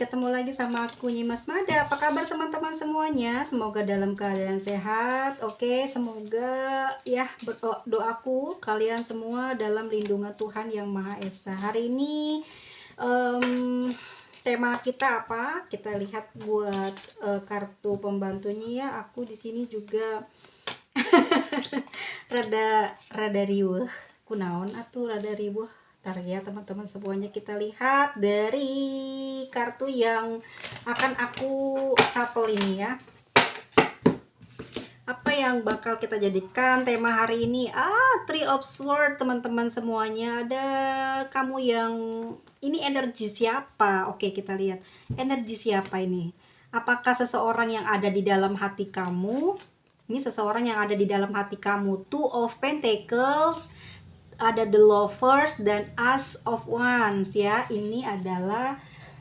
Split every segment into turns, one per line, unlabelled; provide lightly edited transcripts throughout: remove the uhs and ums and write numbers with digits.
ketemu lagi sama aku Nyimas Mada. Apa kabar teman-teman semuanya? Semoga dalam keadaan sehat. Oke, semoga ya doaku kalian semua dalam lindungan Tuhan Yang Maha Esa. Hari ini tema kita apa? Kita lihat buat kartu pembantunya ya. Aku di sini juga rada riweuh. Kunaon atuh rada riweuh. Ntar ya teman-teman semuanya, kita lihat dari kartu yang akan aku shuffle ini ya. Apa yang bakal kita jadikan tema hari ini? Three of Swords teman-teman semuanya. Ada kamu yang ini energi siapa? Oke, kita lihat. Energi siapa ini? Apakah seseorang yang ada di dalam hati kamu? Ini seseorang yang ada di dalam hati kamu. Two of Pentacles, ada the Lovers dan Ace of Wands ya. Ini adalah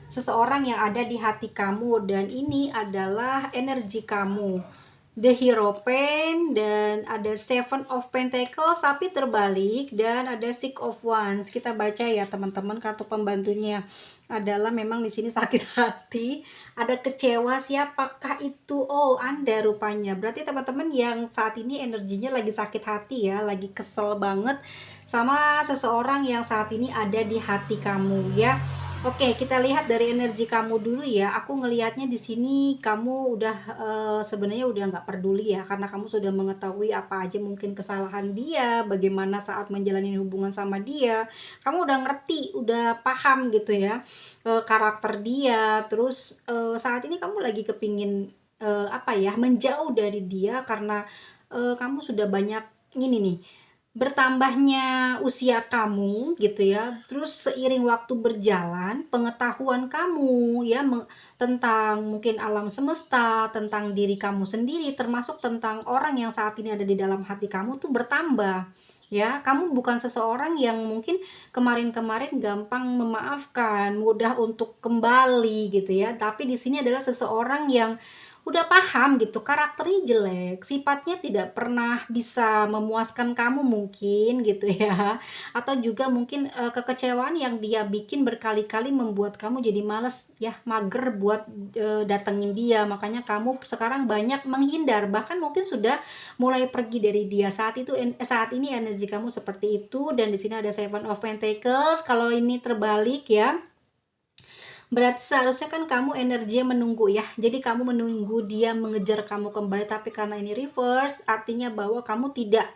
seseorang yang ada di hati kamu dan ini adalah energi kamu. The Hierophant dan ada Seven of Pentacles tapi terbalik, dan ada Six of Wands. Kita baca ya teman-teman, kartu pembantunya adalah memang di sini sakit hati, ada kecewa. Siapakah itu? Oh, Anda rupanya. Berarti teman-teman yang saat ini energinya lagi sakit hati ya, lagi kesel banget sama seseorang yang saat ini ada di hati kamu ya. Oke, kita lihat dari energi kamu dulu ya. Aku ngelihatnya di sini kamu udah sebenarnya udah nggak peduli ya, karena kamu sudah mengetahui apa aja mungkin kesalahan dia, bagaimana saat menjalani hubungan sama dia. Kamu udah ngerti, udah paham gitu ya karakter dia. Terus saat ini kamu lagi kepingin apa ya, menjauh dari dia karena kamu sudah banyak ini nih, bertambahnya usia kamu gitu ya. Terus seiring waktu berjalan, pengetahuan kamu ya tentang mungkin alam semesta, tentang diri kamu sendiri, termasuk tentang orang yang saat ini ada di dalam hati kamu tuh bertambah. Ya, kamu bukan seseorang yang mungkin kemarin-kemarin gampang memaafkan, mudah untuk kembali gitu ya. Tapi di sini adalah seseorang yang udah paham gitu, karakternya jelek, sifatnya tidak pernah bisa memuaskan kamu mungkin gitu ya. Atau juga mungkin kekecewaan yang dia bikin berkali-kali membuat kamu jadi males ya, mager buat datengin dia. Makanya kamu sekarang banyak menghindar, bahkan mungkin sudah mulai pergi dari dia. Saat ini energi kamu seperti itu, dan di sini ada Seven of Pentacles. Kalau ini terbalik ya, berarti seharusnya kan kamu energinya menunggu ya. Jadi kamu menunggu dia mengejar kamu kembali, tapi karena ini reverse, artinya bahwa kamu tidak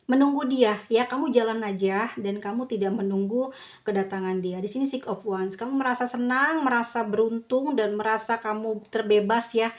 menunggu dia ya. Kamu jalan aja dan kamu tidak menunggu kedatangan dia. Di sini Six of Wands. Kamu merasa senang, merasa beruntung, dan merasa kamu terbebas ya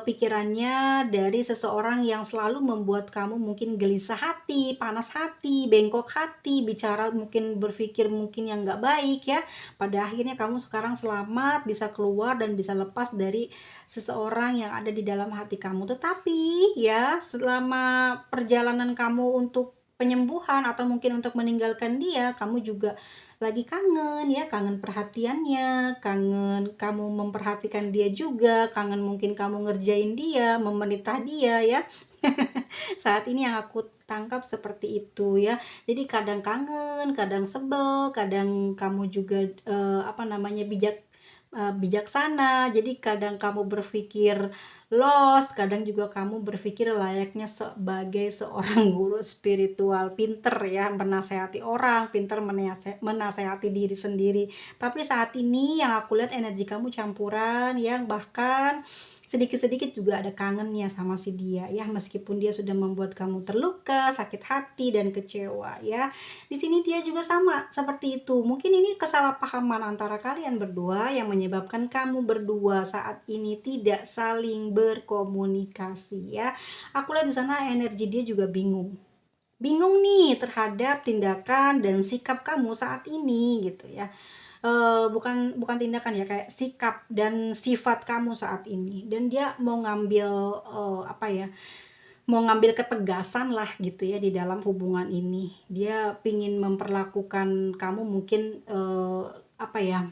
pikirannya dari seseorang yang selalu membuat kamu mungkin gelisah hati, panas hati, bengkok hati, bicara mungkin berpikir mungkin yang nggak baik ya. Pada akhirnya kamu sekarang selamat, bisa keluar dan bisa lepas dari seseorang yang ada di dalam hati kamu. Tetapi ya, selama perjalanan kamu untuk penyembuhan atau mungkin untuk meninggalkan dia, kamu juga lagi kangen ya, kangen perhatiannya, kangen kamu memperhatikan dia juga, kangen mungkin kamu ngerjain dia, memerintah dia ya. Saat ini yang aku tangkap seperti itu ya. Jadi kadang kangen, kadang sebel, kadang kamu juga apa namanya, bijaksana. Jadi kadang kamu berpikir lost, kadang juga kamu berpikir layaknya sebagai seorang guru spiritual, pinter ya menasehati orang, pinter menasehati diri sendiri. Tapi saat ini yang aku lihat energi kamu campuran, yang bahkan sedikit-sedikit juga ada kangennya sama si dia ya, meskipun dia sudah membuat kamu terluka, sakit hati dan kecewa ya. Di sini dia juga sama seperti itu. Mungkin ini kesalahpahaman antara kalian berdua yang menyebabkan kamu berdua saat ini tidak saling berkomunikasi ya. Aku lihat di sana energi dia juga bingung. Bingung nih terhadap tindakan dan sikap kamu saat ini gitu ya. Bukan bukan tindakan ya, kayak sikap dan sifat kamu saat ini, dan dia mau ngambil apa ya, mau ngambil ketegasan lah gitu ya di dalam hubungan ini. Dia pingin memperlakukan kamu mungkin apa ya,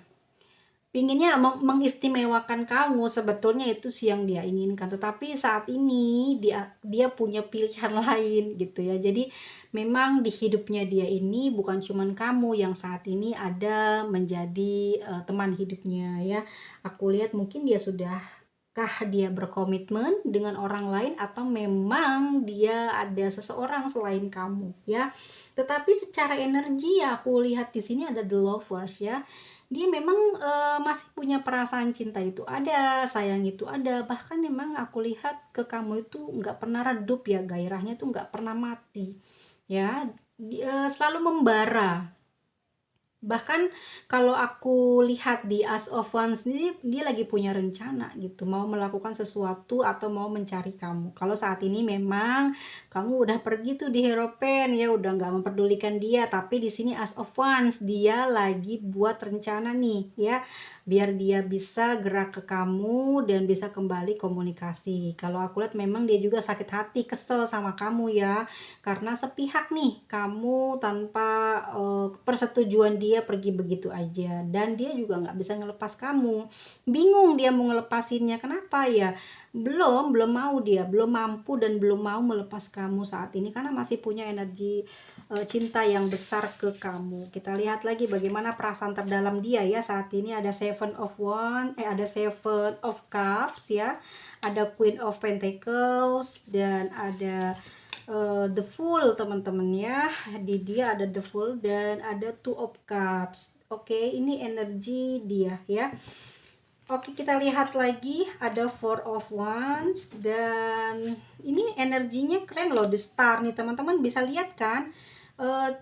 pinginnya mengistimewakan kamu, sebetulnya itu sih yang dia inginkan, tetapi saat ini dia punya pilihan lain gitu ya. Jadi memang di hidupnya dia ini bukan cuman kamu yang saat ini ada menjadi, teman hidupnya ya. Aku lihat mungkin dia berkomitmen dengan orang lain atau memang dia ada seseorang selain kamu ya. Tetapi secara energi ya aku lihat di sini ada the lovers ya. Dia memang, masih punya perasaan cinta itu ada, sayang itu ada, bahkan memang aku lihat ke kamu itu nggak pernah redup ya, gairahnya tuh nggak pernah mati, ya. Selalu membara. Bahkan kalau aku lihat di As of Wands ini, dia lagi punya rencana gitu, mau melakukan sesuatu atau mau mencari kamu. Kalau saat ini memang kamu udah pergi tuh di Hierophant ya, udah nggak memperdulikan dia, tapi di sini As of Wands, dia lagi buat rencana nih ya, biar dia bisa gerak ke kamu dan bisa kembali komunikasi. Kalau aku lihat memang dia juga sakit hati, kesel sama kamu ya, karena sepihak nih kamu tanpa persetujuan dia pergi begitu aja, dan dia juga nggak bisa ngelepas kamu, bingung dia mau ngelepasinnya kenapa ya, belum mau, dia belum mampu dan belum mau melepas kamu saat ini karena masih punya energi cinta yang besar ke kamu. Kita lihat lagi bagaimana perasaan terdalam dia ya saat ini. Ada Seven of Cups ya, ada Queen of Pentacles, dan ada The Fool teman-teman ya. Di dia ada The Fool dan ada Two of Cups. Oke, ini energi dia ya. Oke, kita lihat lagi ada Four of Wands, dan ini energinya keren loh, The Star nih teman-teman, bisa lihat kan.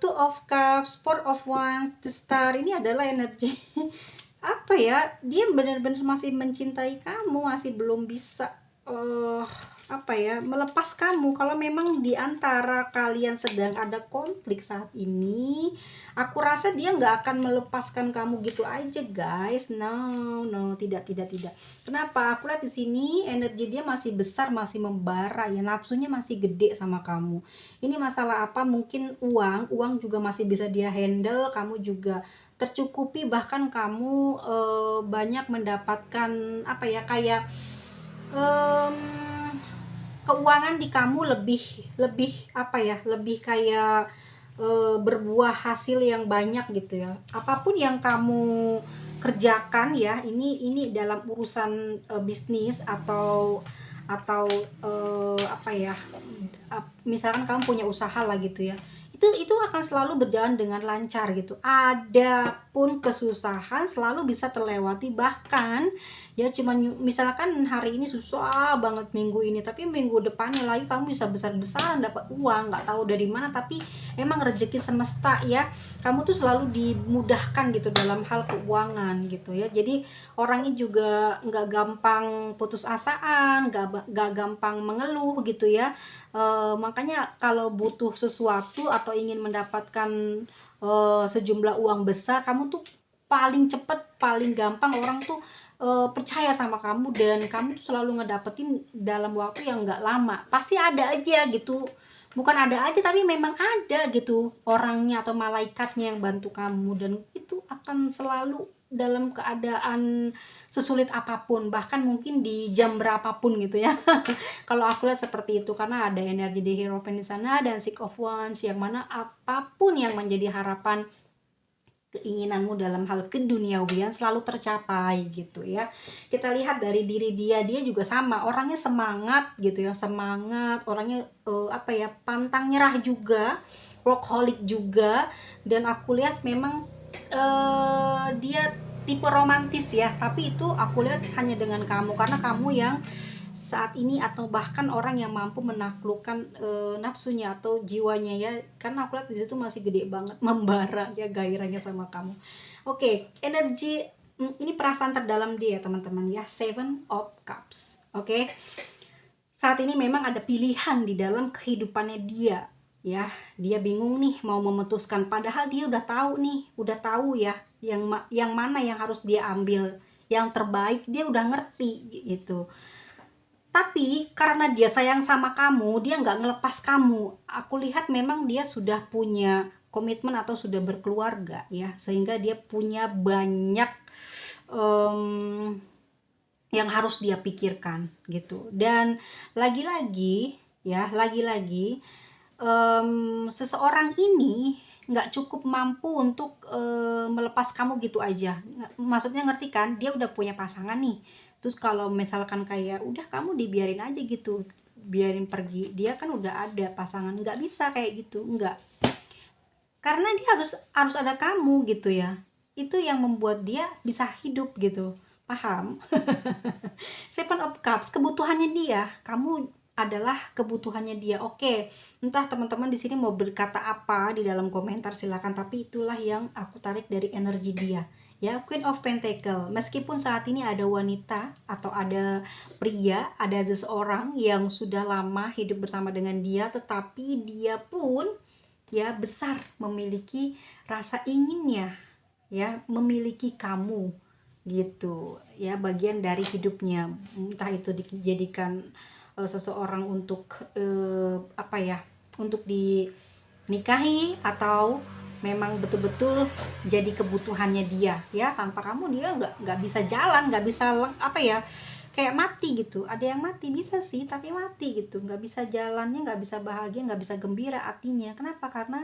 Two of Cups, Four of Wands, The Star, ini adalah energi apa ya, dia benar-benar masih mencintai kamu, masih belum bisa apa ya, melepas kamu. Kalau memang di antara kalian sedang ada konflik saat ini, aku rasa dia nggak akan melepaskan kamu gitu aja guys. No, tidak. Kenapa? Aku lihat di sini energi dia masih besar, masih membara ya, nafsunya masih gede sama kamu. Ini masalah apa? Mungkin uang juga masih bisa dia handle, kamu juga tercukupi, bahkan kamu banyak mendapatkan apa ya, kayak keuangan di kamu lebih lebih apa ya, lebih kayak berbuah hasil yang banyak gitu ya. Apapun yang kamu kerjakan ya, ini dalam urusan bisnis atau apa ya, misalkan kamu punya usaha lah gitu ya, itu akan selalu berjalan dengan lancar gitu. Adapun kesusahan selalu bisa terlewati, bahkan ya cuman misalkan hari ini susah banget minggu ini, tapi minggu depannya lagi kamu bisa besar-besaran dapat uang, nggak tahu dari mana, tapi emang rezeki semesta ya, kamu tuh selalu dimudahkan gitu dalam hal keuangan gitu ya. Jadi orangnya juga nggak gampang putus asaan, nggak gampang mengeluh gitu ya. Makanya kalau butuh sesuatu atau ingin mendapatkan sejumlah uang besar, kamu tuh paling cepet, paling gampang orang tuh percaya sama kamu, dan kamu tuh selalu ngedapetin dalam waktu yang nggak lama. Pasti ada aja gitu, bukan ada aja tapi memang ada gitu orangnya atau malaikatnya yang bantu kamu, dan itu akan selalu dalam keadaan sesulit apapun, bahkan mungkin di jam berapapun gitu ya. Kalau aku lihat seperti itu, karena ada energi di Hierophant di sana dan Six of Wands, yang mana apapun yang menjadi harapan keinginanmu dalam hal keduniawian selalu tercapai gitu ya. Kita lihat dari diri dia juga sama, orangnya semangat gitu ya, semangat, orangnya apa ya, pantang nyerah juga, workaholic juga, dan aku lihat memang dia tipe romantis ya, tapi itu aku lihat hanya dengan kamu, karena kamu yang saat ini atau bahkan orang yang mampu menaklukkan nafsunya atau jiwanya ya, karena aku lihat di situ masih gede banget membara ya gairahnya sama kamu. Oke, energi ini perasaan terdalam dia teman-teman ya, Seven of Cups. Oke, saat ini memang ada pilihan di dalam kehidupannya dia ya, dia bingung nih mau memutuskan, padahal dia udah tahu ya yang mana yang harus dia ambil, yang terbaik dia udah ngerti gitu. Tapi karena dia sayang sama kamu, dia nggak ngelepas kamu. Aku lihat memang dia sudah punya komitmen atau sudah berkeluarga ya, sehingga dia punya banyak em, yang harus dia pikirkan gitu. Dan lagi-lagi ya, lagi-lagi seseorang ini nggak cukup mampu untuk melepas kamu gitu aja. Maksudnya ngerti kan? Dia udah punya pasangan nih. Terus kalau misalkan kayak udah kamu dibiarin aja gitu, biarin pergi. Dia kan udah ada pasangan, nggak bisa kayak gitu, nggak. Karena dia harus ada kamu gitu ya. Itu yang membuat dia bisa hidup gitu. Paham? Seven of Cups, kebutuhannya dia. Kamu adalah kebutuhannya dia. Oke, entah teman-teman di sini mau berkata apa di dalam komentar silakan, tapi itulah yang aku tarik dari energi dia. Ya, Queen of Pentacle. Meskipun saat ini ada wanita atau ada pria, ada seseorang yang sudah lama hidup bersama dengan dia, tetapi dia pun ya besar memiliki rasa inginnya ya memiliki kamu gitu ya, bagian dari hidupnya, entah itu dijadikan seseorang untuk apa ya, untuk dinikahi atau memang betul-betul jadi kebutuhannya dia ya. Tanpa kamu dia nggak bisa jalan, nggak bisa apa ya, kayak mati gitu. Ada yang mati bisa sih, tapi mati gitu, nggak bisa jalannya, nggak bisa bahagia, nggak bisa gembira hatinya. Kenapa? Karena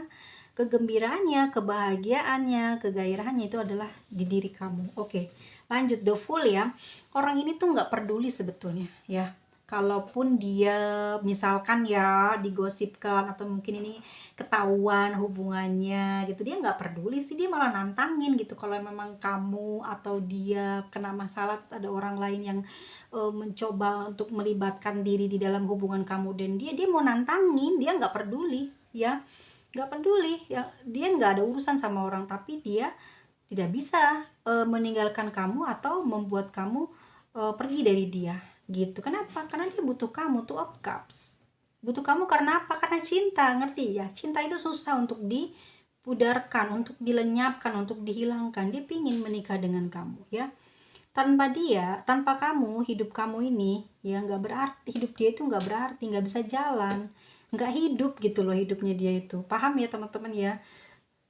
kegembiraannya, kebahagiaannya, kegairahannya itu adalah di diri kamu. Oke, lanjut the Fool ya. Orang ini tuh nggak peduli sebetulnya ya. Kalaupun dia misalkan ya digosipkan atau mungkin ini ketahuan hubungannya gitu, dia nggak peduli sih, dia malah nantangin gitu. Kalau memang kamu atau dia kena masalah terus ada orang lain yang mencoba untuk melibatkan diri di dalam hubungan kamu dan dia mau nantangin, dia nggak peduli ya, nggak peduli ya, dia nggak ada urusan sama orang, tapi dia tidak bisa meninggalkan kamu atau membuat kamu pergi dari dia gitu. Kenapa? Karena dia butuh kamu. Two of Cups, butuh kamu karena apa? Karena cinta. Ngerti ya, cinta itu susah untuk dipudarkan, untuk dilenyapkan, untuk dihilangkan. Dia pingin menikah dengan kamu ya. Tanpa dia, tanpa kamu, hidup kamu ini ya nggak berarti. Hidup dia itu nggak berarti, nggak bisa jalan, nggak hidup gitu loh hidupnya dia itu. Paham ya teman-teman ya?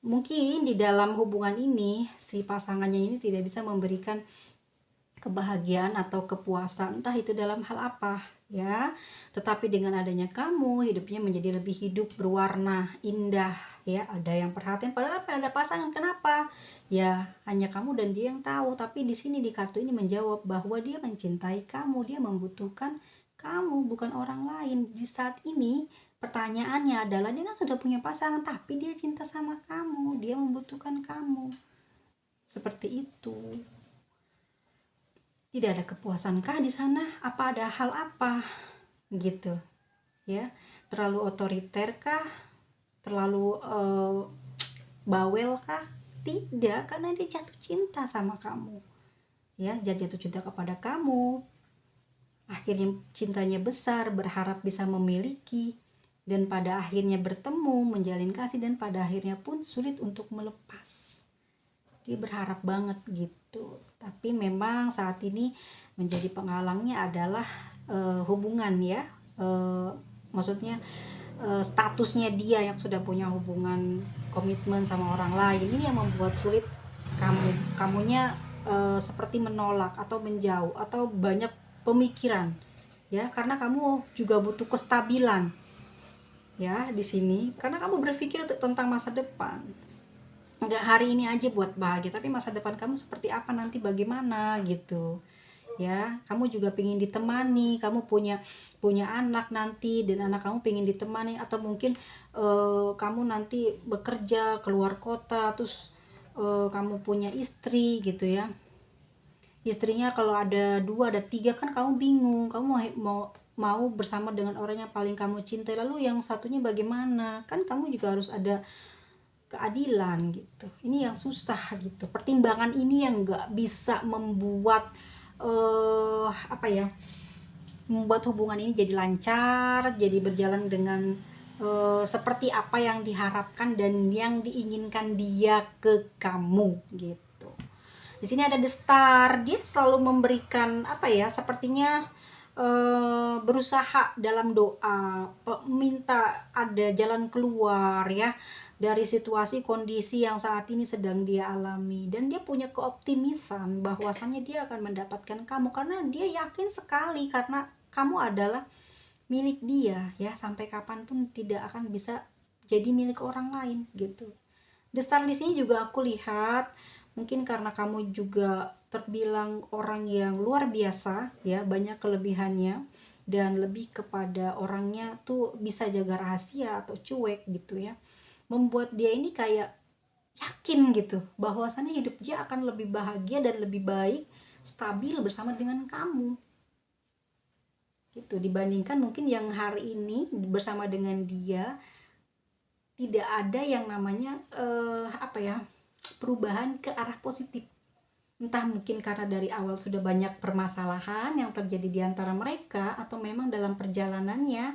Mungkin di dalam hubungan ini si pasangannya ini tidak bisa memberikan kebahagiaan atau kepuasan, entah itu dalam hal apa ya. Tetapi dengan adanya kamu, hidupnya menjadi lebih hidup, berwarna, indah ya. Ada yang perhatian, padahal ada pasangan. Kenapa? Ya hanya kamu dan dia yang tahu. Tapi di sini di kartu ini menjawab bahwa dia mencintai kamu, dia membutuhkan kamu, bukan orang lain. Di saat ini pertanyaannya adalah dia kan sudah punya pasangan, tapi dia cinta sama kamu, dia membutuhkan kamu. Seperti itu. Tidak ada kepuasankah di sana? Apa ada hal apa? Gitu. Ya. Terlalu otoriter kah? Terlalu bawel kah? Tidak, karena dia jatuh cinta sama kamu. Ya, dia jatuh cinta kepada kamu. Akhirnya cintanya besar, berharap bisa memiliki, dan pada akhirnya bertemu, menjalin kasih, dan pada akhirnya pun sulit untuk melepas. Dia berharap banget gitu, tapi memang saat ini menjadi penghalangnya adalah hubungan ya, maksudnya statusnya dia yang sudah punya hubungan komitmen sama orang lain. Ini yang membuat sulit kamunya seperti menolak atau menjauh atau banyak pemikiran ya, karena kamu juga butuh kestabilan ya di sini, karena kamu berpikir tentang masa depan. Nggak hari ini aja buat bahagia, tapi masa depan kamu seperti apa nanti, bagaimana gitu ya. Kamu juga pengen ditemani, kamu punya anak nanti, dan anak kamu pengen ditemani, atau mungkin kamu nanti bekerja keluar kota, terus kamu punya istri gitu ya. Istrinya kalau ada 2, ada 3 kan kamu bingung, kamu mau bersama dengan orang yang paling kamu cintai, lalu yang satunya bagaimana? Kan kamu juga harus ada keadilan gitu. Ini yang susah gitu. Pertimbangan ini yang nggak bisa membuat apa ya? Membuat hubungan ini jadi lancar, jadi berjalan dengan seperti apa yang diharapkan dan yang diinginkan dia ke kamu gitu. Di sini ada The Star, dia selalu memberikan apa ya? Sepertinya berusaha dalam doa, minta ada jalan keluar ya dari situasi kondisi yang saat ini sedang dia alami, dan dia punya keoptimisan bahwasannya dia akan mendapatkan kamu karena dia yakin sekali karena kamu adalah milik dia ya, sampai kapanpun tidak akan bisa jadi milik orang lain gitu. Destar di sini juga aku lihat mungkin karena kamu juga terbilang orang yang luar biasa ya, banyak kelebihannya dan lebih kepada orangnya tuh bisa jaga rahasia atau cuek gitu ya, membuat dia ini kayak yakin gitu bahwasannya hidup dia akan lebih bahagia dan lebih baik, stabil bersama dengan kamu gitu, dibandingkan mungkin yang hari ini bersama dengan dia tidak ada yang namanya apa ya, perubahan ke arah positif. Entah mungkin karena dari awal sudah banyak permasalahan yang terjadi di antara mereka, atau memang dalam perjalanannya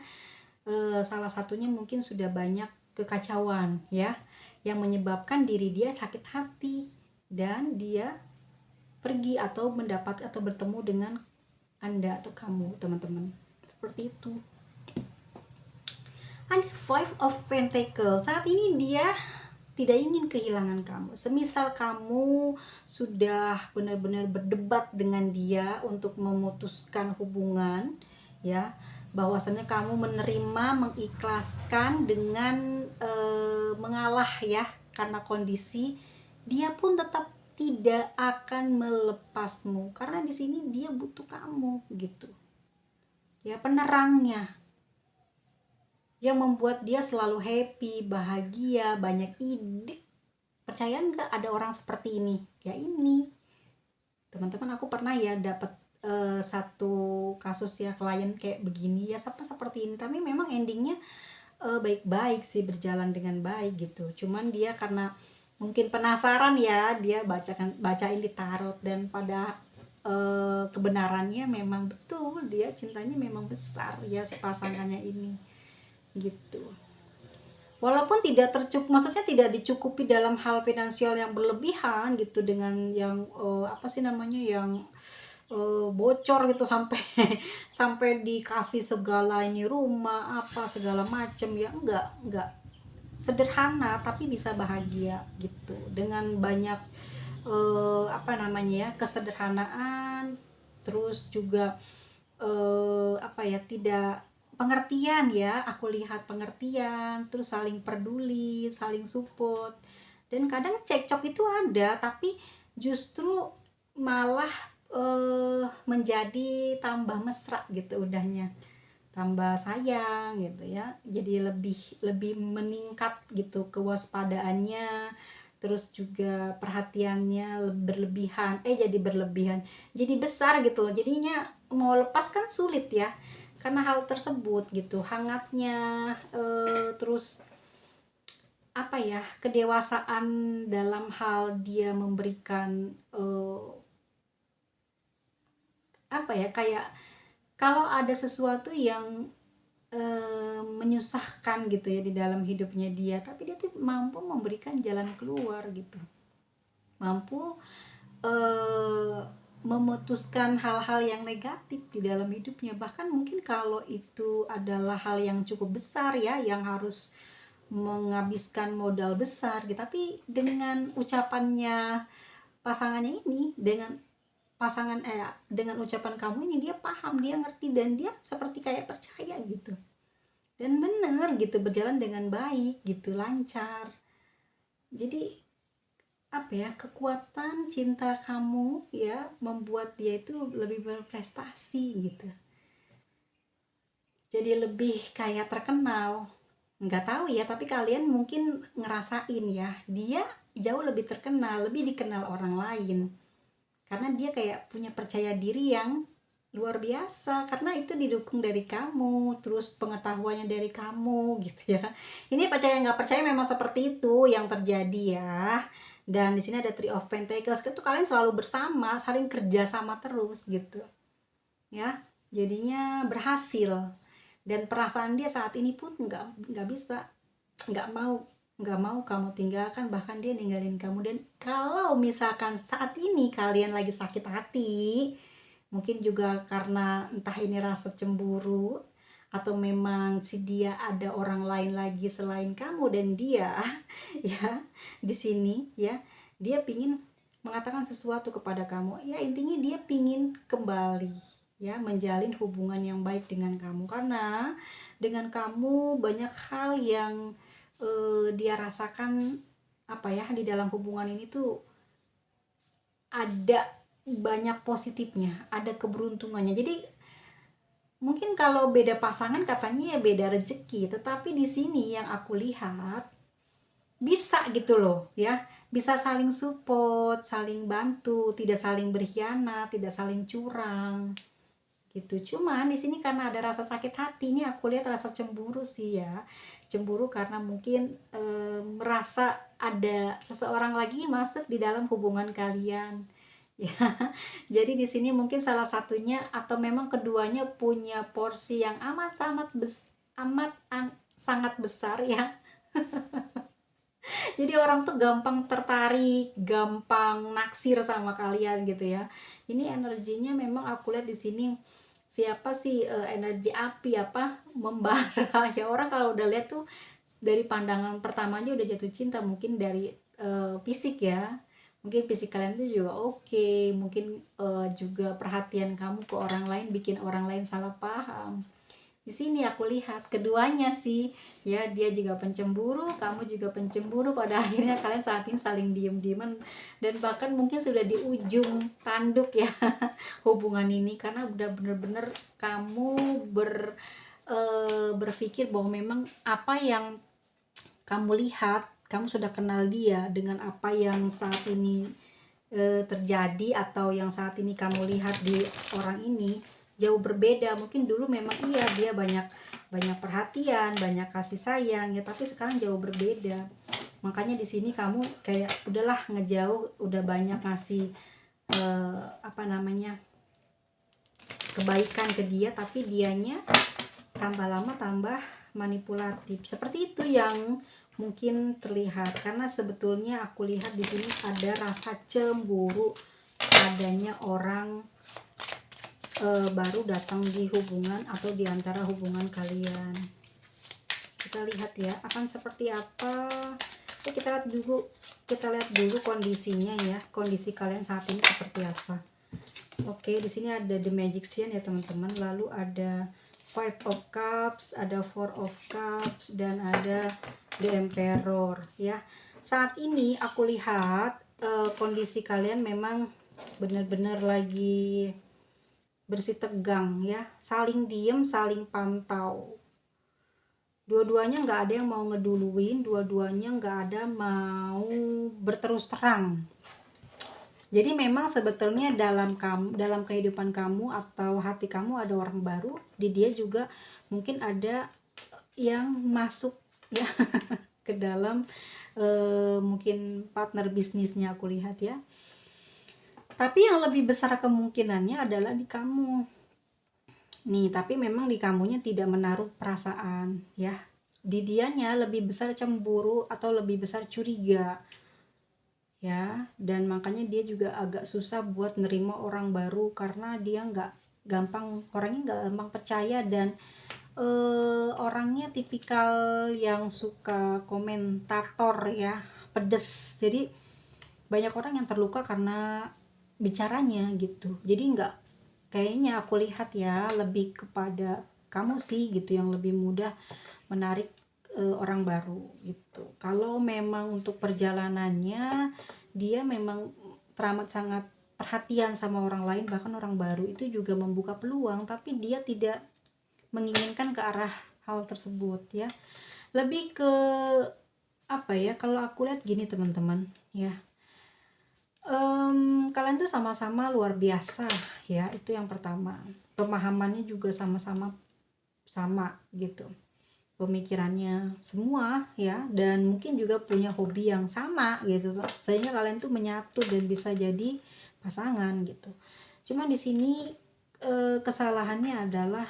salah satunya mungkin sudah banyak kekacauan ya, yang menyebabkan diri dia sakit hati dan dia pergi atau mendapat atau bertemu dengan Anda atau kamu teman-teman. Seperti itu. Ada Five of Pentacles. Saat ini dia tidak ingin kehilangan kamu. Semisal kamu sudah benar-benar berdebat dengan dia untuk memutuskan hubungan, ya, bahwasannya kamu menerima, mengikhlaskan dengan mengalah ya karena kondisi, dia pun tetap tidak akan melepasmu karena di sini dia butuh kamu gitu. Ya, penerangnya yang membuat dia selalu happy, bahagia, banyak ide. Percaya nggak ada orang seperti ini? Ya ini, teman-teman, aku pernah ya dapat satu kasus ya, klien kayak begini ya, seperti ini. Tapi memang endingnya baik-baik sih, berjalan dengan baik gitu. Cuman dia karena mungkin penasaran ya, dia bacain di tarot, dan pada kebenarannya memang betul dia cintanya memang besar ya pasangannya ini gitu. Walaupun tidak maksudnya tidak dicukupi dalam hal finansial yang berlebihan gitu, dengan yang apa sih namanya, yang bocor gitu sampai sampai dikasih segala ini, rumah apa segala macem ya, enggak, sederhana tapi bisa bahagia gitu dengan banyak apa namanya ya, kesederhanaan, terus juga apa ya, tidak pengertian ya, aku lihat pengertian, terus saling peduli, saling support. Dan kadang cekcok itu ada, tapi justru malah menjadi tambah mesra gitu udahnya, tambah sayang gitu ya, jadi lebih lebih meningkat gitu kewaspadaannya, terus juga perhatiannya berlebihan, jadi berlebihan, jadi besar gitu loh, jadinya mau lepas kan sulit ya karena hal tersebut gitu, hangatnya terus apa ya, kedewasaan dalam hal dia memberikan apa ya, kayak kalau ada sesuatu yang menyusahkan gitu ya di dalam hidupnya dia, tapi dia tuh mampu memberikan jalan keluar gitu, mampu memutuskan hal-hal yang negatif di dalam hidupnya. Bahkan mungkin kalau itu adalah hal yang cukup besar ya, yang harus menghabiskan modal besar gitu, tapi dengan ucapannya pasangannya ini, dengan ucapan kamu ini, dia paham, dia ngerti, dan dia seperti kayak percaya gitu, dan bener gitu, berjalan dengan baik gitu, lancar. Jadi apa ya, kekuatan cinta kamu ya membuat dia itu lebih berprestasi gitu, jadi lebih kayak terkenal. Nggak tahu ya, tapi kalian mungkin ngerasain ya, dia jauh lebih terkenal, lebih dikenal orang lain karena dia kayak punya percaya diri yang luar biasa, karena itu didukung dari kamu, terus pengetahuannya dari kamu gitu ya. Ini percaya nggak percaya memang seperti itu yang terjadi ya. Dan di sini ada Three of Pentacles, itu kalian selalu bersama, saling kerja sama terus gitu ya, jadinya berhasil. Dan perasaan dia saat ini pun nggak bisa, nggak mau kamu tinggalkan, bahkan dia ninggalin kamu. Dan kalau misalkan saat ini kalian lagi sakit hati, Mungkin juga karena entah ini rasa cemburu atau memang si dia ada orang lain lagi selain kamu dan dia ya di sini ya dia pingin mengatakan sesuatu kepada kamu ya, intinya dia pingin kembali ya menjalin hubungan yang baik dengan kamu, karena dengan kamu banyak hal yang dia rasakan apa ya di dalam hubungan ini tuh ada banyak positifnya, ada keberuntungannya. Jadi mungkin kalau beda pasangan katanya ya beda rezeki, tetapi di sini yang aku lihat bisa gitu loh ya, bisa saling support, saling bantu, tidak saling berkhianat, tidak saling curang gitu. Cuman di sini karena ada rasa sakit hati, ini aku lihat rasa cemburu sih ya, cemburu karena mungkin merasa ada seseorang lagi masuk di dalam hubungan kalian ya. Jadi di sini mungkin salah satunya atau memang keduanya punya porsi yang sangat besar ya. Jadi orang tuh gampang tertarik, gampang naksir sama kalian gitu ya. Ini energinya memang aku lihat di sini siapa sih, energi api apa membara ya. Orang kalau udah lihat tuh dari pandangan pertamanya udah jatuh cinta, mungkin dari fisik ya. Mungkin fisik kalian tuh juga oke, mungkin juga perhatian kamu ke orang lain bikin orang lain salah paham. Di sini aku lihat keduanya sih ya, dia juga pencemburu, kamu juga pencemburu, pada akhirnya kalian saat ini saling diem-dieman dan bahkan mungkin sudah di ujung tanduk ya hubungan ini, karena udah bener-bener kamu berpikir bahwa memang apa yang kamu lihat, kamu sudah kenal dia dengan apa yang saat ini terjadi atau yang saat ini kamu lihat di orang ini jauh berbeda. Mungkin dulu memang iya dia banyak perhatian, banyak kasih sayang ya, tapi sekarang jauh berbeda. Makanya di sini kamu kayak udahlah ngejauh, udah banyak ngasih apa namanya kebaikan ke dia, tapi dianya tambah lama tambah manipulatif. Seperti itu yang mungkin terlihat, karena sebetulnya aku lihat di sini ada rasa cemburu, adanya orang baru datang di hubungan atau di antara hubungan kalian. Kita lihat ya akan seperti apa. Kita lihat dulu kondisinya ya, kondisi kalian saat ini seperti apa. Oke, di sini ada The Magician ya teman-teman, lalu ada Five of Cups, ada Four of Cups, dan ada The Emperor ya. Saat ini aku lihat kondisi kalian memang benar-benar lagi bersih tegang ya, saling diem, saling pantau. Dua-duanya nggak ada yang mau ngeduluin, dua-duanya nggak ada mau berterus terang. Jadi memang sebetulnya dalam kehidupan kamu atau hati kamu ada orang baru, di dia juga mungkin ada yang masuk ya ke dalam mungkin partner bisnisnya aku lihat ya. Tapi yang lebih besar kemungkinannya adalah di kamu nih, tapi memang di kamunya tidak menaruh perasaan ya. Di dianya lebih besar cemburu atau lebih besar curiga ya, dan makanya dia juga agak susah buat nerima orang baru karena dia orangnya nggak gampang percaya, dan orangnya tipikal yang suka komentator ya, pedes. Jadi banyak orang yang terluka karena bicaranya gitu. Jadi kayaknya aku lihat ya lebih kepada kamu sih gitu yang lebih mudah menarik orang baru gitu. Kalau memang untuk perjalanannya dia memang teramat sangat perhatian sama orang lain, bahkan orang baru itu juga membuka peluang, tapi dia tidak menginginkan ke arah hal tersebut ya. Lebih ke apa ya, kalau aku lihat gini teman-teman ya, kalian tuh sama-sama luar biasa ya, itu yang pertama. Pemahamannya juga sama-sama sama gitu, pemikirannya semua ya, dan mungkin juga punya hobi yang sama gitu, sehingga kalian tuh menyatu dan bisa jadi pasangan gitu. Cuma di sini kesalahannya adalah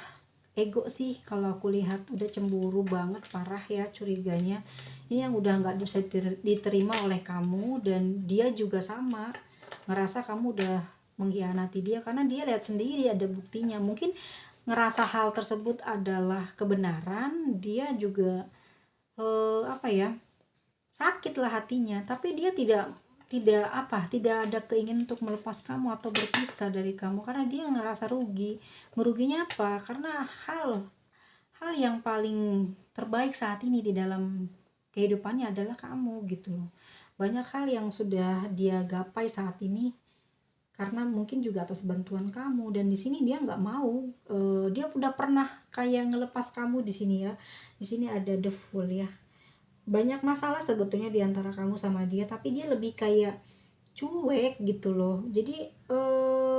ego sih, kalau aku lihat udah cemburu banget parah ya, curiganya ini yang udah nggak bisa diterima oleh kamu, dan dia juga sama ngerasa kamu udah mengkhianati dia karena dia lihat sendiri ada buktinya. Mungkin ngerasa hal tersebut adalah kebenaran, dia juga apa ya, sakit lah hatinya, tapi dia tidak ada keinginan untuk melepas kamu atau berpisah dari kamu karena dia ngerasa rugi. Meruginya apa? Karena hal yang paling terbaik saat ini di dalam kehidupannya adalah kamu gitu loh. Banyak hal yang sudah dia gapai saat ini karena mungkin juga atas bantuan kamu, dan di sini dia nggak mau, dia udah pernah kayak ngelepas kamu di sini ya. Di sini ada the fool ya. Banyak masalah sebetulnya di antara kamu sama dia, tapi dia lebih kayak cuek gitu loh. Jadi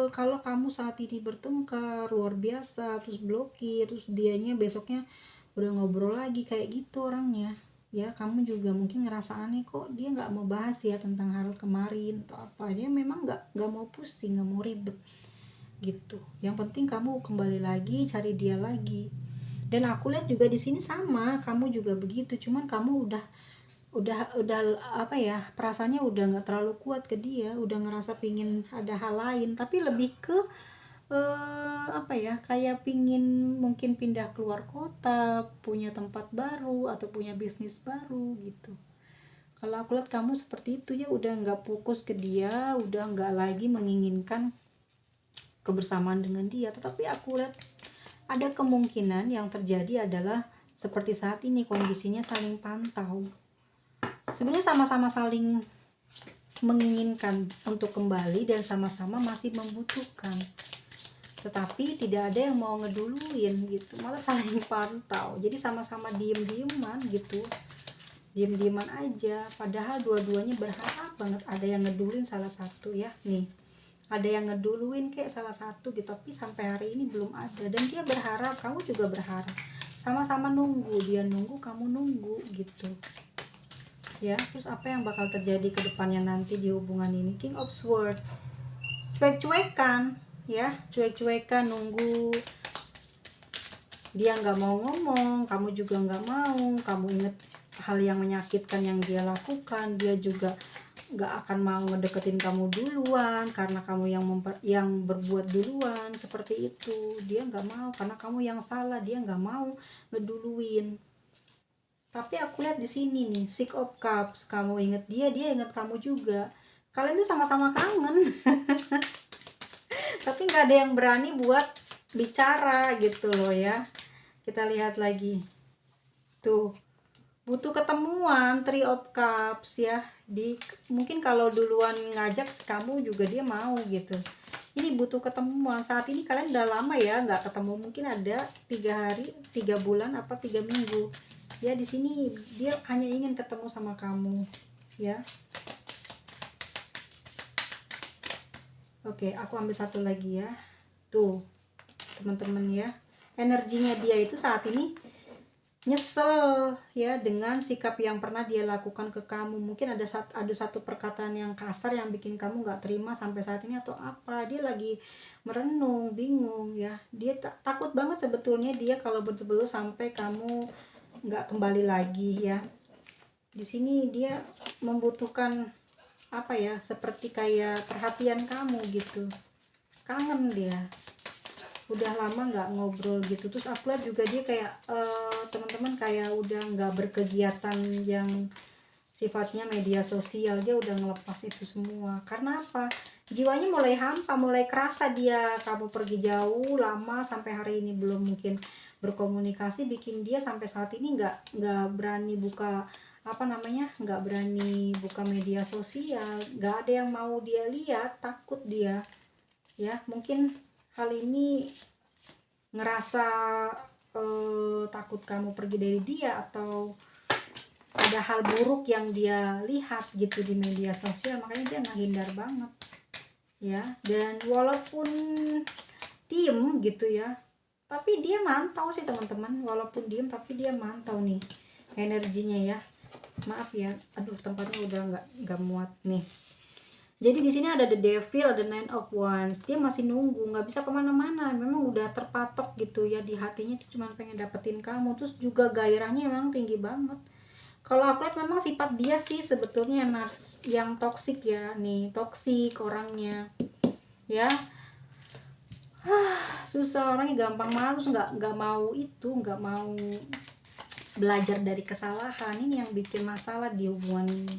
kalau kamu saat ini bertengkar luar biasa, terus blokir, terus dianya besoknya udah ngobrol lagi kayak gitu orangnya. Ya, kamu juga mungkin ngerasa aneh, kok dia nggak mau bahas ya tentang hal kemarin atau apa. Dia memang nggak mau pusing, nggak mau ribet gitu. Yang penting kamu kembali lagi, cari dia lagi. Dan aku lihat juga di sini sama, kamu juga begitu. Cuman kamu udah apa ya, perasaannya udah nggak terlalu kuat ke dia, udah ngerasa pingin ada hal lain, tapi lebih ke apa ya, kayak pingin mungkin pindah keluar kota, punya tempat baru atau punya bisnis baru gitu. Kalau aku lihat kamu seperti itu ya, udah nggak fokus ke dia, udah nggak lagi menginginkan kebersamaan dengan dia. Tetapi aku lihat ada kemungkinan yang terjadi adalah seperti saat ini, kondisinya saling pantau. Sebenarnya sama-sama saling menginginkan untuk kembali dan sama-sama masih membutuhkan, tetapi tidak ada yang mau ngeduluin gitu, malah saling pantau. Jadi sama-sama diem-dieman gitu, diem-dieman aja, padahal dua-duanya berharap banget ada yang ngeduluin salah satu ya. Nih, ada yang ngeduluin kayak salah satu gitu, tapi sampai hari ini belum ada. Dan dia berharap, kamu juga berharap, sama-sama nunggu, dia nunggu, kamu nunggu gitu ya. Terus apa yang bakal terjadi ke depannya nanti di hubungan ini? King of Swords, cuek-cuekan ya, cuek-cuekan, nunggu. Dia nggak mau ngomong, kamu juga nggak mau. Kamu inget hal yang menyakitkan yang dia lakukan, dia juga nggak akan mau ngedeketin kamu duluan karena kamu yang berbuat duluan seperti itu. Dia nggak mau karena kamu yang salah, dia nggak mau ngeduluin. Tapi aku lihat di sini nih, Six of Cups, kamu inget dia, dia inget kamu juga. Kalian tuh sama-sama kangen. Tapi nggak ada yang berani buat bicara gitu loh ya. Kita lihat lagi. Tuh, butuh ketemuan, Three of Cups ya. Mungkin kalau duluan ngajak kamu juga dia mau gitu. Ini butuh ketemuan. Saat ini kalian udah lama ya nggak ketemu. Mungkin ada 3 hari, 3 bulan, apa 3 minggu. Ya, di sini dia hanya ingin ketemu sama kamu ya. Oke, aku ambil satu lagi ya. Tuh teman-teman ya, energinya dia itu saat ini nyesel ya dengan sikap yang pernah dia lakukan ke kamu. Mungkin ada satu perkataan yang kasar yang bikin kamu nggak terima sampai saat ini, atau apa. Dia lagi merenung, bingung ya. Dia takut banget sebetulnya dia kalau betul-betul sampai kamu nggak kembali lagi ya. Di sini dia membutuhkan apa ya, seperti kayak perhatian kamu gitu. Kangen dia, udah lama nggak ngobrol gitu. Terus aku lihat juga dia kayak teman-teman kayak udah nggak berkegiatan yang sifatnya media sosial. Dia udah ngelepas itu semua. Karena apa? Jiwanya mulai hampa, mulai kerasa dia. Kamu pergi jauh lama sampai hari ini belum mungkin berkomunikasi, bikin dia sampai saat ini nggak berani buka nggak berani buka media sosial. Nggak ada yang mau dia lihat, takut dia ya. Mungkin hal ini ngerasa takut kamu pergi dari dia, atau ada hal buruk yang dia lihat gitu di media sosial, makanya dia menghindar banget ya. Dan walaupun diem gitu ya, tapi dia mantau sih teman-teman. Walaupun diem tapi dia mantau nih energinya ya. Maaf ya, aduh tempatnya udah nggak muat nih. Jadi di sini ada the devil, ada nine of wands. Dia masih nunggu, nggak bisa kemana-mana. Memang udah terpatok gitu ya di hatinya, itu cuma pengen dapetin kamu. Terus juga gairahnya memang tinggi banget. Kalau aku lihat memang sifat dia sih sebetulnya yang toksik ya, nih toksik orangnya. ya. Susah, orangnya gampang malu, nggak mau itu, nggak mau belajar dari kesalahan. Ini yang bikin masalah di hubungan ini.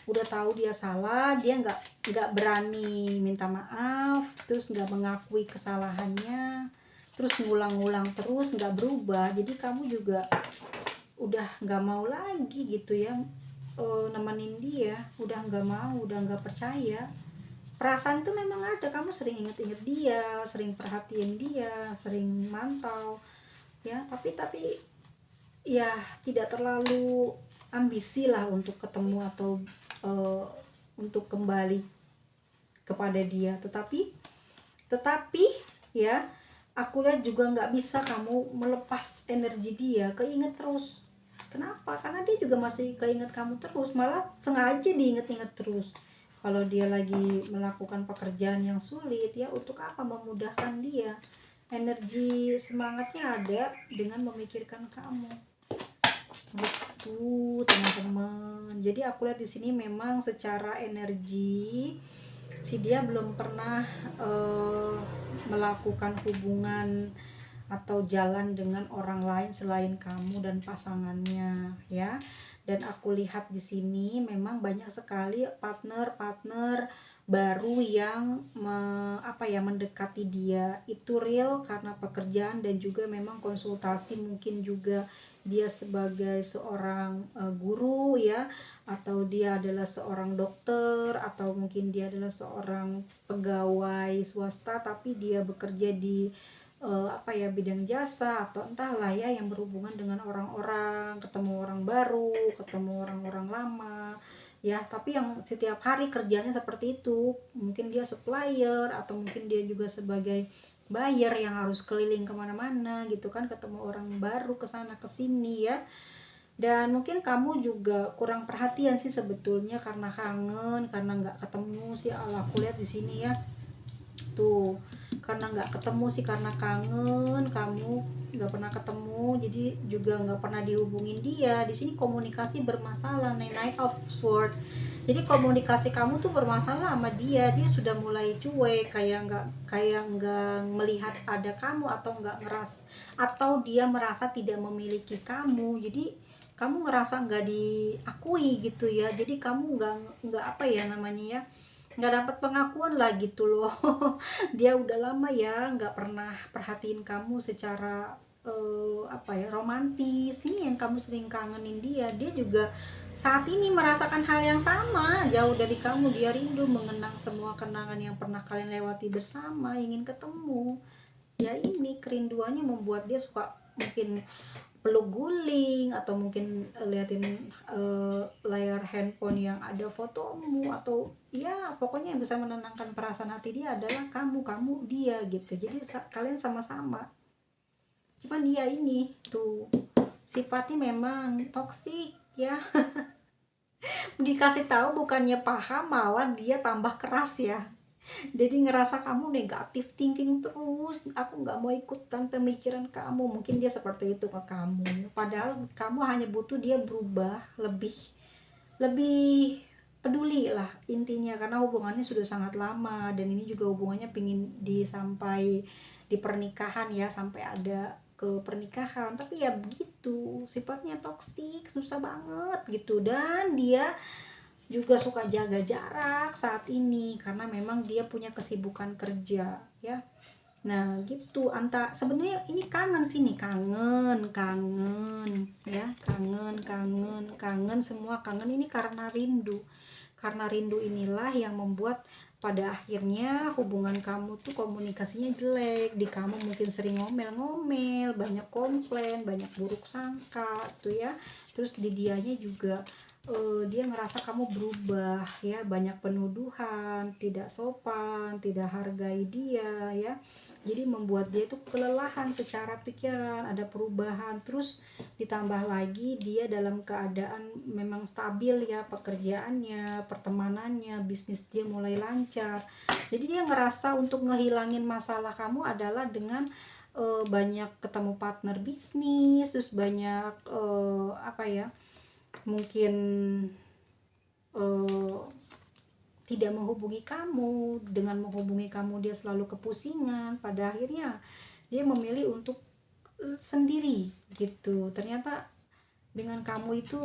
Udah tahu dia salah, dia nggak berani minta maaf, terus nggak mengakui kesalahannya, terus ngulang-ngulang terus, nggak berubah. Jadi kamu juga udah nggak mau lagi gitu ya, nemenin dia, udah nggak mau, udah nggak percaya. Perasaan itu memang ada, kamu sering inget-inget dia, sering perhatiin dia, sering mantau ya, tapi ya tidak terlalu ambisi lah untuk ketemu atau uh, untuk kembali kepada dia. Tetapi ya, aku lihat juga nggak bisa kamu melepas energi dia, keinget terus. Kenapa? Karena dia juga masih keinget kamu terus, malah sengaja diinget-inget terus. Kalau dia lagi melakukan pekerjaan yang sulit, ya untuk apa memudahkan dia? Energi semangatnya ada dengan memikirkan kamu. Gitu, teman-teman. Jadi aku lihat di sini memang secara energi si dia belum pernah melakukan hubungan atau jalan dengan orang lain selain kamu dan pasangannya ya. Dan aku lihat di sini memang banyak sekali partner-partner baru yang mendekati dia. Itu real karena pekerjaan dan juga memang konsultasi, mungkin juga dia sebagai seorang guru ya, atau dia adalah seorang dokter, atau mungkin dia adalah seorang pegawai swasta tapi dia bekerja di bidang jasa, atau entahlah ya, yang berhubungan dengan orang-orang, ketemu orang baru, ketemu orang-orang lama ya, tapi yang setiap hari kerjanya seperti itu. Mungkin dia supplier, atau mungkin dia juga sebagai buyer yang harus keliling kemana-mana gitu kan, ketemu orang baru kesana kesini ya. Dan mungkin kamu juga kurang perhatian sih sebetulnya, karena kangen, karena nggak ketemu sih. Aku lihat di sini ya, tuh, karena nggak ketemu sih, karena kangen, kamu nggak pernah ketemu, jadi juga nggak pernah dihubungin dia. Di sini komunikasi bermasalah nih, Knight of Sword. Jadi komunikasi kamu tuh bermasalah sama dia. Dia sudah mulai cuek, kayak nggak melihat ada kamu, atau nggak ngeras, atau dia merasa tidak memiliki kamu. Jadi kamu ngerasa nggak diakui gitu ya. Jadi kamu nggak nggak dapat pengakuan lah gitu loh. Dia udah lama ya nggak pernah perhatiin kamu secara romantis. Ini yang kamu sering kangenin dia. Dia juga saat ini merasakan hal yang sama, jauh dari kamu. Dia rindu mengenang semua kenangan yang pernah kalian lewati bersama, ingin ketemu ya. Ini kerinduannya membuat dia suka mungkin peluk guling, atau mungkin liatin layar handphone yang ada fotomu, atau ya pokoknya yang bisa menenangkan perasaan hati dia adalah kamu dia gitu. Jadi kalian sama-sama. Cuman dia ini tuh sifatnya memang toksik ya. Dikasih tahu bukannya paham, malah dia tambah keras ya. Jadi ngerasa kamu negatif thinking terus, aku nggak mau ikutan pemikiran kamu. Mungkin dia seperti itu ke kamu, padahal kamu hanya butuh dia berubah, lebih lebih peduli lah intinya, karena hubungannya sudah sangat lama, dan ini juga hubungannya pingin disampai di pernikahan ya, sampai ada ke pernikahan. Tapi ya begitu, sifatnya toksik, susah banget gitu. Dan dia juga suka jaga jarak saat ini karena memang dia punya kesibukan kerja ya. Nah gitu, sebenarnya ini kangen sini, kangen ya, kangen, semua kangen. Ini karena rindu inilah yang membuat pada akhirnya hubungan kamu tuh komunikasinya jelek. Di kamu mungkin sering ngomel-ngomel, banyak komplain, banyak buruk sangka tuh ya. Terus di dianya juga dia ngerasa kamu berubah ya, banyak penuduhan, tidak sopan, tidak hargai dia ya. Jadi membuat dia tuh kelelahan secara pikiran, ada perubahan. Terus ditambah lagi dia dalam keadaan memang stabil ya, pekerjaannya, pertemanannya, bisnis dia mulai lancar. Jadi dia ngerasa untuk ngehilangin masalah kamu adalah dengan banyak ketemu partner bisnis, terus banyak mungkin tidak menghubungi kamu. Dengan menghubungi kamu dia selalu kepusingan, pada akhirnya dia memilih untuk sendiri gitu. Ternyata dengan kamu itu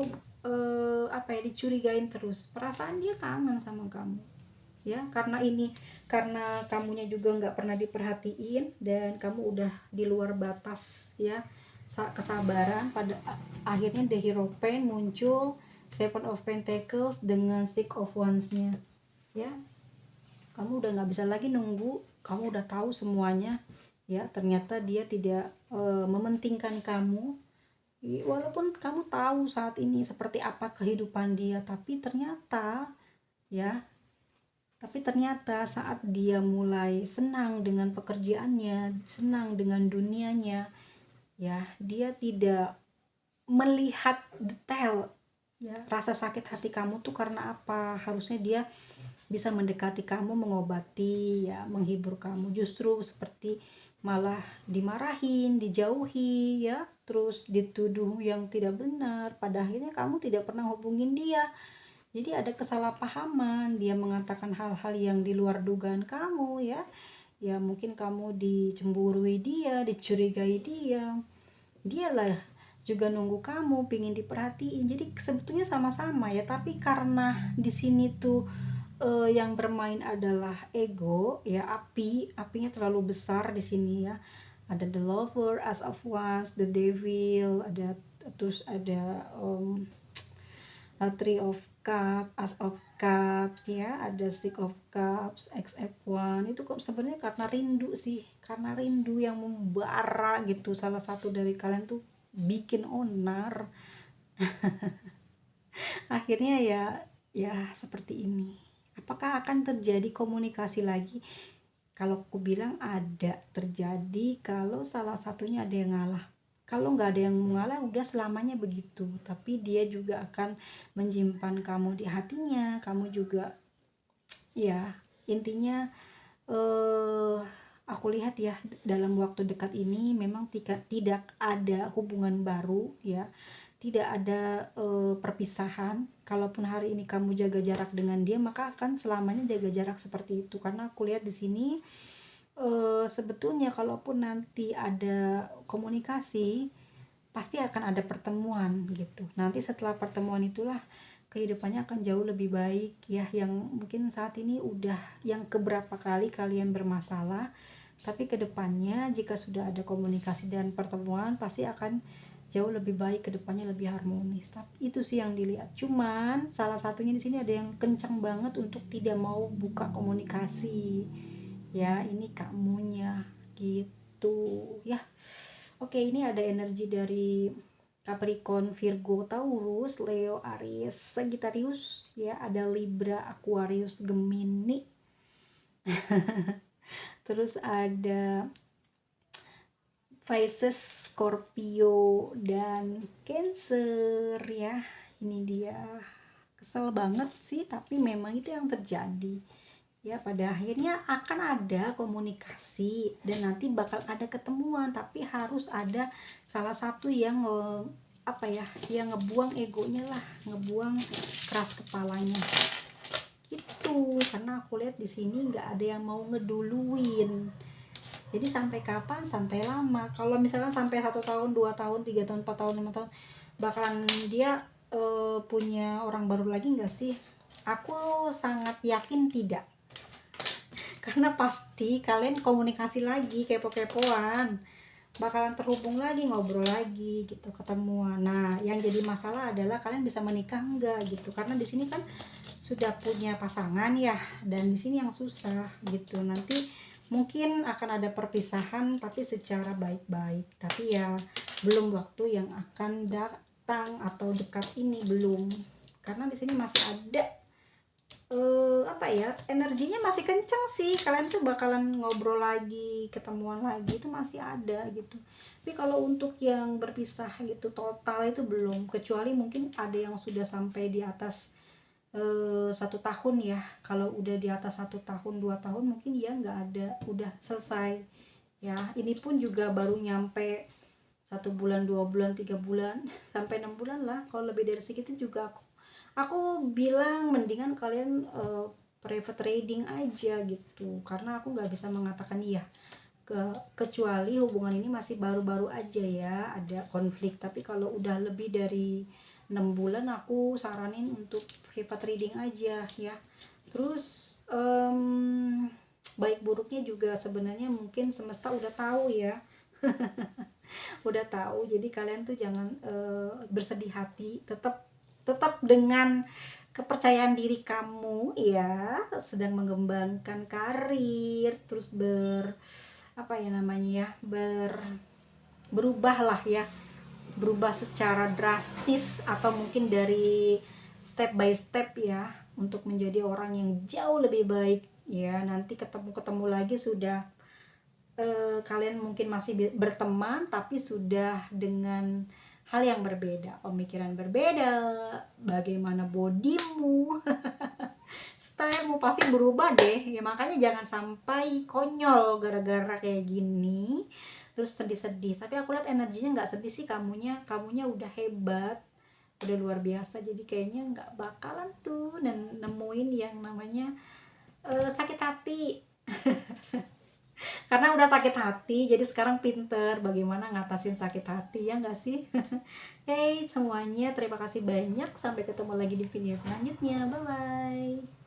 apa ya, dicurigain terus, perasaan dia kangen sama kamu ya, karena kamunya juga nggak pernah diperhatiin dan kamu udah di luar batas ya kesabaran. Pada akhirnya the Hierophant muncul, Seven of Pentacles dengan Six of Wands-nya ya. Kamu udah nggak bisa lagi nunggu, kamu udah tahu semuanya ya. Ternyata dia tidak mementingkan kamu. Walaupun kamu tahu saat ini seperti apa kehidupan dia, tapi ternyata ya, saat dia mulai senang dengan pekerjaannya, senang dengan dunianya, ya, dia tidak melihat detail ya rasa sakit hati kamu tuh karena apa. Harusnya dia bisa mendekati kamu, mengobati ya, menghibur kamu. Justru seperti malah dimarahin, dijauhi ya, terus dituduh yang tidak benar. Pada akhirnya kamu tidak pernah hubungin dia. Jadi ada kesalahpahaman, dia mengatakan hal-hal yang di luar dugaan kamu ya. Ya mungkin kamu dicemburui dia, dicurigai dia. Dialah juga nunggu kamu, pingin diperhatiin. Jadi sebetulnya sama-sama ya, tapi karena di sini tuh yang bermain adalah ego ya, apinya terlalu besar di sini ya. Ada the lover, as of wands, the devil, terus ada three of cups, as of cups ya, ada six of cups, xf1. Itu kok sebenarnya karena rindu sih, karena rindu yang membara gitu. Salah satu dari kalian tuh bikin onar. Akhirnya ya seperti ini. Apakah akan terjadi komunikasi lagi? Kalau aku bilang ada terjadi kalau salah satunya ada yang ngalah. Kalau nggak ada yang mengalah, udah selamanya begitu. Tapi dia juga akan menyimpan kamu di hatinya. Kamu juga ya, intinya aku lihat ya dalam waktu dekat ini memang tidak ada hubungan baru ya, tidak ada perpisahan. Kalaupun hari ini kamu jaga jarak dengan dia, maka akan selamanya jaga jarak seperti itu. Karena aku lihat di sini sebetulnya kalaupun nanti ada komunikasi, pasti akan ada pertemuan gitu. Nanti setelah pertemuan itulah kehidupannya akan jauh lebih baik ya. Yang mungkin saat ini udah yang keberapa kali kalian bermasalah, tapi kedepannya jika sudah ada komunikasi dan pertemuan pasti akan jauh lebih baik, kedepannya lebih harmonis. Tapi itu sih yang dilihat. Cuman salah satunya di sini ada yang kencang banget untuk tidak mau buka komunikasi ya, ini kamunya gitu ya. Oke, ini ada energi dari Capricorn, Virgo, Taurus, Leo, Aries, Sagittarius ya, ada Libra, Aquarius, Gemini. Terus ada Pisces, Scorpio, dan Cancer ya. Ini dia. Kesel banget sih, tapi memang itu yang terjadi. Ya, pada akhirnya akan ada komunikasi dan nanti bakal ada ketemuan, tapi harus ada salah satu yang apa ya, yang ngebuang egonya lah, ngebuang keras kepalanya itu. Karena aku lihat di sini nggak ada yang mau ngeduluin. Jadi sampai kapan? Sampai lama. Kalau misalkan sampai 1 tahun, 2 tahun, 3 tahun, 4 tahun, 5 tahun, bakalan dia punya orang baru lagi nggak sih? Aku sangat yakin tidak. Karena pasti kalian komunikasi lagi, kepo-kepoan, bakalan terhubung lagi, ngobrol lagi gitu, ketemuan. Nah, yang jadi masalah adalah kalian bisa menikah enggak gitu. Karena di sini kan sudah punya pasangan ya, dan di sini yang susah gitu. Nanti mungkin akan ada perpisahan tapi secara baik-baik. Tapi ya belum waktu yang akan datang atau dekat ini, belum. Karena di sini masih ada apa ya, energinya masih kenceng sih. Kalian tuh bakalan ngobrol lagi, ketemuan lagi, itu masih ada gitu. Tapi kalau untuk yang berpisah gitu total itu belum, kecuali mungkin ada yang sudah sampai di atas 1 tahun ya. Kalau udah di atas 1 tahun, 2 tahun, mungkin ya nggak ada, udah selesai ya. Ini pun juga baru nyampe 1 bulan, 2 bulan, 3 bulan, sampai 6 bulan lah. Kalau lebih dari segitu juga aku bilang mendingan kalian private trading aja gitu, karena aku nggak bisa mengatakan iya kecuali hubungan ini masih baru-baru aja ya ada konflik. Tapi kalau udah lebih dari 6 bulan aku saranin untuk private reading aja ya. Terus baik buruknya juga sebenarnya mungkin semesta udah tahu ya. Udah tahu, jadi kalian tuh jangan bersedih hati, tetap tetap dengan kepercayaan diri kamu ya, sedang mengembangkan karir, terus apa ya namanya ya, berubah lah ya, berubah secara drastis atau mungkin dari step by step ya, untuk menjadi orang yang jauh lebih baik ya. Nanti ketemu lagi sudah kalian mungkin masih berteman tapi sudah dengan hal yang berbeda, pemikiran berbeda, bagaimana bodimu, stylemu pasti berubah deh ya. Makanya jangan sampai konyol gara-gara kayak gini terus sedih-sedih. Tapi aku lihat energinya nggak sedih sih, kamunya udah hebat, udah luar biasa. Jadi kayaknya nggak bakalan tuh nemuin yang namanya sakit hati. Karena udah sakit hati, jadi sekarang pinter bagaimana ngatasin sakit hati, ya nggak sih? Hey semuanya, terima kasih banyak. Sampai ketemu lagi di video selanjutnya. Bye-bye.